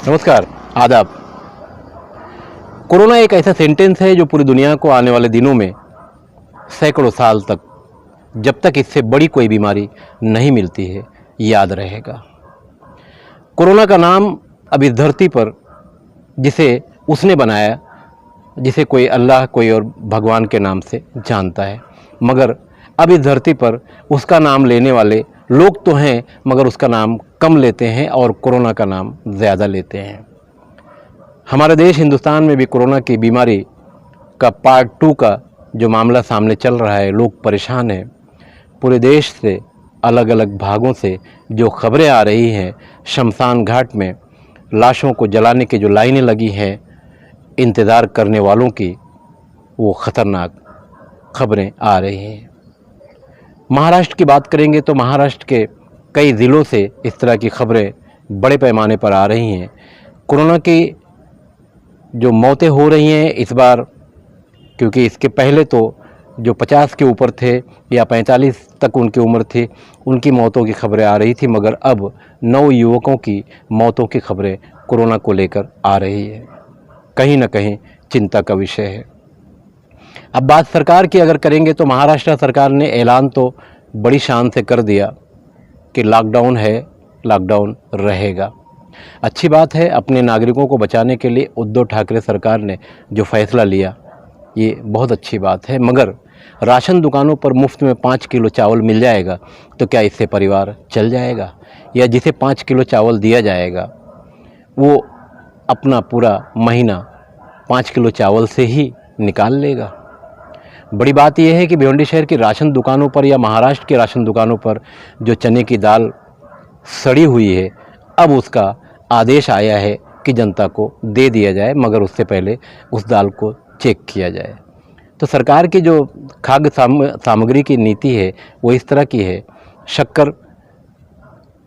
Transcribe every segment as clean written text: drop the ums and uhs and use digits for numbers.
नमस्कार, आदाब। कोरोना एक ऐसा सेंटेंस है जो पूरी दुनिया को आने वाले दिनों में सैकड़ों साल तक, जब तक इससे बड़ी कोई बीमारी नहीं मिलती है, याद रहेगा। कोरोना का नाम अब इस धरती पर जिसे उसने बनाया, जिसे कोई अल्लाह कोई और भगवान के नाम से जानता है, मगर अब इस धरती पर उसका नाम लेने वाले लोग तो हैं, मगर उसका नाम कम लेते हैं और कोरोना का नाम ज़्यादा लेते हैं। हमारे देश हिंदुस्तान में भी कोरोना की बीमारी का पार्ट 2 का जो मामला सामने चल रहा है, लोग परेशान हैं। पूरे देश से अलग अलग भागों से जो खबरें आ रही हैं, शमशान घाट में लाशों को जलाने की जो लाइनें लगी हैं इंतज़ार करने वालों की, वो ख़तरनाक खबरें आ रही हैं। महाराष्ट्र की बात करेंगे तो महाराष्ट्र के कई ज़िलों से इस तरह की खबरें बड़े पैमाने पर आ रही हैं। कोरोना की जो मौतें हो रही हैं इस बार, क्योंकि इसके पहले तो जो 50 के ऊपर थे या 45 तक उनकी उम्र थी, उनकी मौतों की खबरें आ रही थी, मगर अब 9 युवकों की मौतों की खबरें कोरोना को लेकर आ रही है। कहीं ना कहीं चिंता का विषय है। अब बात सरकार की अगर करेंगे तो महाराष्ट्र सरकार ने ऐलान तो बड़ी शान से कर दिया कि लॉकडाउन है, लॉकडाउन रहेगा। अच्छी बात है, अपने नागरिकों को बचाने के लिए उद्धव ठाकरे सरकार ने जो फैसला लिया, ये बहुत अच्छी बात है। मगर राशन दुकानों पर मुफ्त में 5 किलो चावल मिल जाएगा तो क्या इससे परिवार चल जाएगा? या जिसे 5 किलो चावल दिया जाएगा वो अपना पूरा महीना 5 किलो चावल से ही निकाल लेगा? बड़ी बात यह है कि भिवंडी शहर की राशन दुकानों पर या महाराष्ट्र के राशन दुकानों पर जो चने की दाल सड़ी हुई है, अब उसका आदेश आया है कि जनता को दे दिया जाए, मगर उससे पहले उस दाल को चेक किया जाए। तो सरकार की जो खाद्य सामग्री की नीति है वो इस तरह की है। शक्कर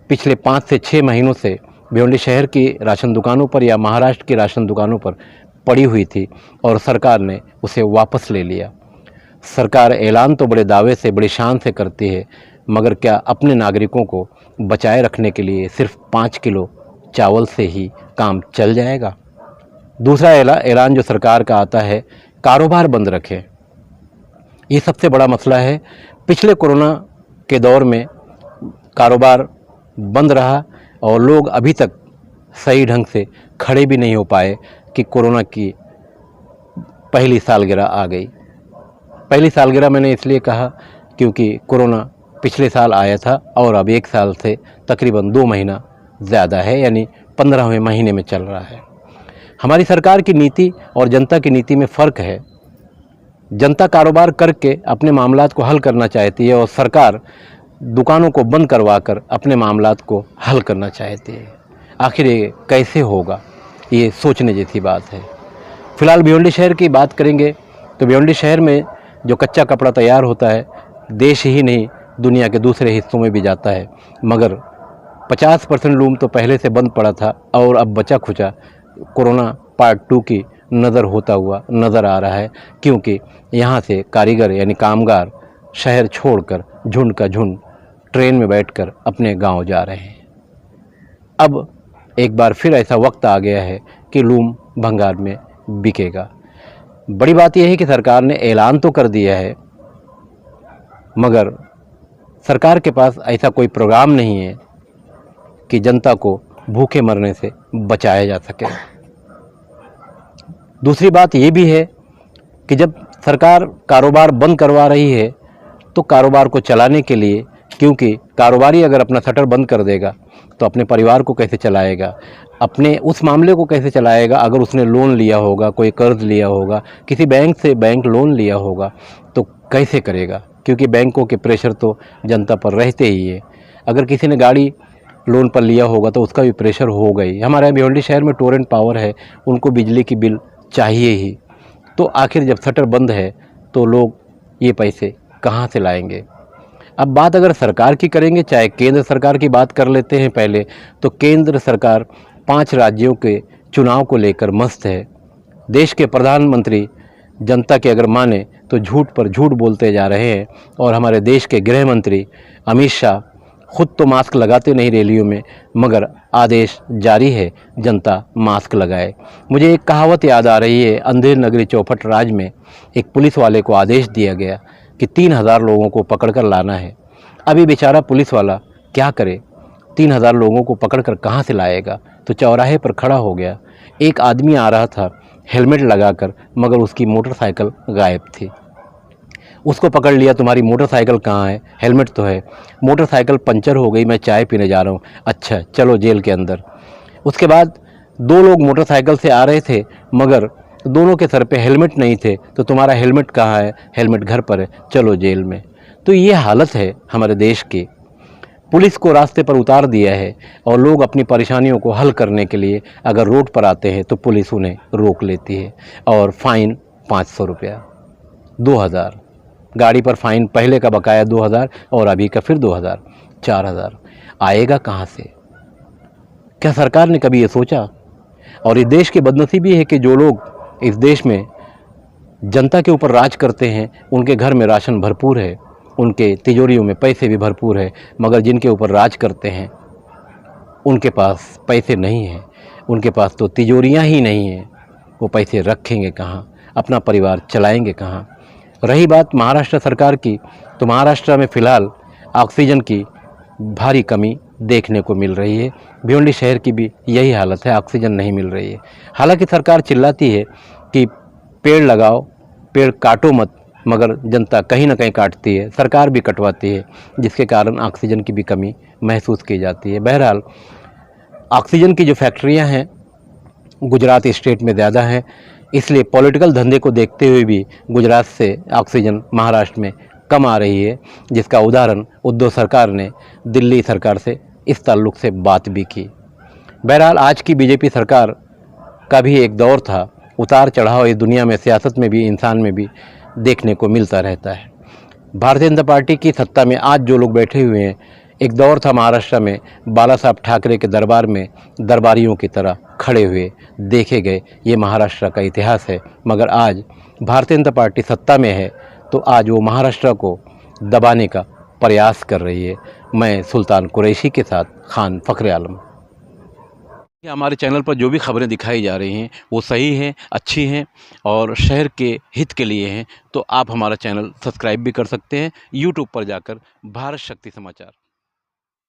पिछले 5 से 6 महीनों से भिवंडी शहर की राशन दुकानों पर या महाराष्ट्र की राशन दुकानों पर पड़ी हुई थी और सरकार ने उसे वापस ले लिया। सरकार ऐलान तो बड़े दावे से, बड़ी शान से करती है, मगर क्या अपने नागरिकों को बचाए रखने के लिए सिर्फ 5 किलो चावल से ही काम चल जाएगा? दूसरा ऐलान जो सरकार का आता है, कारोबार बंद रखें। ये सबसे बड़ा मसला है। पिछले कोरोना के दौर में कारोबार बंद रहा और लोग अभी तक सही ढंग से खड़े भी नहीं हो पाए कि कोरोना की पहली सालगिरह आ गई। पहली सालगिरह मैंने इसलिए कहा क्योंकि कोरोना पिछले साल आया था और अब 1 साल से तकरीबन 2 महीना ज़्यादा है, यानी 15वें महीने में चल रहा है। हमारी सरकार की नीति और जनता की नीति में फ़र्क है। जनता कारोबार करके अपने मामलात को हल करना चाहती है और सरकार दुकानों को बंद करवा कर अपने मामलात को हल करना चाहती है। आखिर ये कैसे होगा, ये सोचने जैसी बात है। फ़िलहाल भिवंडी शहर की बात करेंगे तो भिवंडी शहर में जो कच्चा कपड़ा तैयार होता है, देश ही नहीं दुनिया के दूसरे हिस्सों में भी जाता है, मगर 50% लूम तो पहले से बंद पड़ा था और अब बचा खुचा कोरोना पार्ट 2 की नज़र होता हुआ नज़र आ रहा है, क्योंकि यहाँ से कारीगर यानी कामगार शहर छोड़कर झुंड का झुंड ट्रेन में बैठकर अपने गांव जा रहे हैं। अब एक बार फिर ऐसा वक्त आ गया है कि लूम भंगार में बिकेगा। बड़ी बात यह है कि सरकार ने ऐलान तो कर दिया है, मगर सरकार के पास ऐसा कोई प्रोग्राम नहीं है कि जनता को भूखे मरने से बचाया जा सके। दूसरी बात ये भी है कि जब सरकार कारोबार बंद करवा रही है तो कारोबार को चलाने के लिए, क्योंकि कारोबारी अगर अपना शटर बंद कर देगा तो अपने परिवार को कैसे चलाएगा, अपने उस मामले को कैसे चलाएगा? अगर उसने लोन लिया होगा, कोई कर्ज लिया होगा, किसी बैंक से बैंक लोन लिया होगा, तो कैसे करेगा? क्योंकि बैंकों के प्रेशर तो जनता पर रहते ही है। अगर किसी ने गाड़ी लोन पर लिया होगा तो उसका भी प्रेशर हो गई। हमारे भिवंडी शहर में टोरेंट पावर है, उनको बिजली की बिल चाहिए ही। तो आखिर जब शटर बंद है तो लोग ये पैसे कहाँ से लाएंगे? अब बात अगर सरकार की करेंगे, चाहे केंद्र सरकार की बात कर लेते हैं पहले, तो केंद्र सरकार 5 राज्यों के चुनाव को लेकर मस्त है। देश के प्रधानमंत्री जनता के अगर माने तो झूठ पर झूठ बोलते जा रहे हैं और हमारे देश के गृह मंत्री अमित शाह खुद तो मास्क लगाते नहीं रैलियों में, मगर आदेश जारी है जनता मास्क लगाए। मुझे एक कहावत याद आ रही है, अंधेर नगरी चौपट राज में एक पुलिस वाले को आदेश दिया गया कि 3000 लोगों को पकड़कर लाना है। अभी बेचारा पुलिस वाला क्या करे, 3000 लोगों को पकड़कर कहाँ से लाएगा? तो चौराहे पर खड़ा हो गया। एक आदमी आ रहा था हेलमेट लगाकर, मगर उसकी मोटरसाइकिल गायब थी। उसको पकड़ लिया, तुम्हारी मोटरसाइकिल कहाँ है? हेलमेट तो है। मोटरसाइकिल पंचर हो गई, मैं चाय पीने जा रहा हूँ। अच्छा चलो जेल के अंदर। उसके बाद 2 लोग मोटरसाइकिल से आ रहे थे, मगर दोनों के सर पे हेलमेट नहीं थे। तो तुम्हारा हेलमेट कहाँ है? हेलमेट घर पर है, चलो जेल में। तो ये हालत है हमारे देश की। पुलिस को रास्ते पर उतार दिया है और लोग अपनी परेशानियों को हल करने के लिए अगर रोड पर आते हैं तो पुलिस उन्हें रोक लेती है और फ़ाइन 500 रुपया, 2000। गाड़ी पर फ़ाइन पहले का बकाया 2000 और अभी का फिर 2000, 4000। आएगा कहाँ से? क्या सरकार ने कभी ये सोचा? और इस देश की बदनसीबी है कि जो लोग इस देश में जनता के ऊपर राज करते हैं, उनके घर में राशन भरपूर है, उनके तिजोरियों में पैसे भी भरपूर है, मगर जिनके ऊपर राज करते हैं उनके पास पैसे नहीं हैं, उनके पास तो तिजोरियां ही नहीं हैं। वो पैसे रखेंगे कहाँ? अपना परिवार चलाएंगे कहाँ? रही बात महाराष्ट्र सरकार की, तो महाराष्ट्र में फ़िलहाल ऑक्सीजन की भारी कमी देखने को मिल रही है। भिवंडी शहर की भी यही हालत है, ऑक्सीजन नहीं मिल रही है। हालांकि सरकार चिल्लाती है कि पेड़ लगाओ, पेड़ काटो मत, मगर जनता कहीं ना कहीं काटती है, सरकार भी कटवाती है, जिसके कारण ऑक्सीजन की भी कमी महसूस की जाती है। बहरहाल ऑक्सीजन की जो फैक्ट्रियां हैं गुजरात स्टेट में ज़्यादा हैं, इसलिए पॉलिटिकल धंधे को देखते हुए भी गुजरात से ऑक्सीजन महाराष्ट्र में कम आ रही है, जिसका उदाहरण उद्धव सरकार ने दिल्ली सरकार से इस ताल्लुक से बात भी की। बहरहाल आज की बीजेपी सरकार का भी एक दौर था, उतार चढ़ाव इस दुनिया में, सियासत में भी, इंसान में भी देखने को मिलता रहता है। भारतीय जनता पार्टी की सत्ता में आज जो लोग बैठे हुए हैं, एक दौर था महाराष्ट्र में बाला साहब ठाकरे के दरबार में दरबारियों की तरह खड़े हुए देखे गए। ये महाराष्ट्र का इतिहास है। मगर आज भारतीय जनता पार्टी सत्ता में है तो आज वो महाराष्ट्र को दबाने का प्रयास कर रही है। मैं सुल्तान कुरैशी के साथ खान फ़ख्र आलम। हमारे चैनल पर जो भी खबरें दिखाई जा रही हैं वो सही हैं, अच्छी हैं और शहर के हित के लिए हैं, तो आप हमारा चैनल सब्सक्राइब भी कर सकते हैं यूट्यूब पर जाकर, भारत शक्ति समाचार।